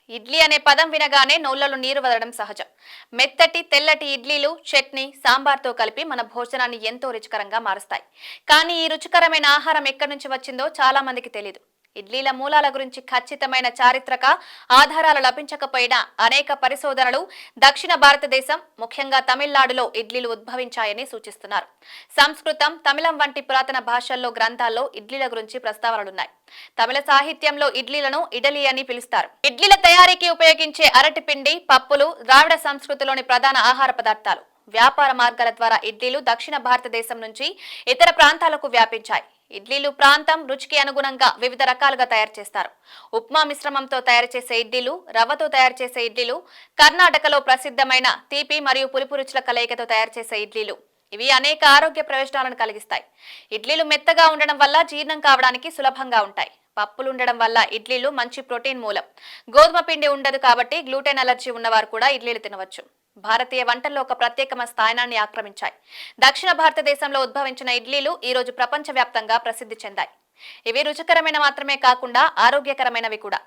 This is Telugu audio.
ఇడ్లీ అనే పదం వినగానే నోళ్లలో నీరు వదలడం సహజం. మెత్తటి తెల్లటి ఇడ్లీలు చట్నీ సాంబార్తో కలిపి మన భోజనాన్ని ఎంతో రుచికరంగా మారుస్తాయి. కానీ ఈ రుచికరమైన ఆహారం ఎక్కడి నుంచి వచ్చిందో చాలా మందికి తెలియదు. ఇడ్లీల మూలాల గురించి ఖచ్చితమైన చారిత్రక ఆధారాలు లభించకపోయినా అనేక పరిశోధనలు దక్షిణ భారతదేశం ముఖ్యంగా తమిళనాడులో ఇడ్లీలు ఉద్భవించాయని సూచిస్తున్నారు. సంస్కృతం, తమిళం వంటి పురాతన భాషల్లో గ్రంథాల్లో ఇడ్లీల గురించి ప్రస్తావనలున్నాయి. తమిళ సాహిత్యంలో ఇడ్లీలను ఇడలి అని పిలుస్తారు. ఇడ్లీల తయారీకి ఉపయోగించే అరటిపిండి, పప్పులు ద్రావిడ సంస్కృతిలోని ప్రధాన ఆహార పదార్థాలు. వ్యాపార మార్గాల ద్వారా ఇడ్లీలు దక్షిణ భారతదేశం నుంచి ఇతర ప్రాంతాలకు వ్యాపించాయి. ఇడ్లీలు ప్రాంతం రుచికి అనుగుణంగా వివిధ రకాలుగా తయారు చేస్తారు. ఉప్మా మిశ్రమంతో తయారు చేసే ఇడ్లీలు, రవ్వతో తయారు చేసే ఇడ్లీలు, కర్ణాటకలో ప్రసిద్ధమైన తీపి మరియు పులుపు రుచుల కలయికతో తయారు చేసే ఇడ్లీలు. ఇవి అనేక ఆరోగ్య ప్రయోజనాలను కలిగిస్తాయి. ఇడ్లీలు మెత్తగా ఉండడం వల్ల జీర్ణం కావడానికి సులభంగా ఉంటాయి. పప్పులు ఉండడం వల్ల ఇడ్లీలు మంచి ప్రోటీన్ మూలం. గోధుమ పిండి ఉండదు కాబట్టి గ్లూటెన్ అలర్జీ ఉన్నవారు కూడా ఇడ్లీలు తినవచ్చు. భారతీయ వంటల్లో ఒక ప్రత్యేకమైన స్థానాన్ని ఆక్రమించాయి. దక్షిణ భారతదేశంలో ఉద్భవించిన ఇడ్లీలు ఈ రోజు ప్రపంచవ్యాప్తంగా ప్రసిద్ధి చెందాయి. ఇవి రుచికరమైన మాత్రమే కాకుండా ఆరోగ్యకరమైనవి కూడా.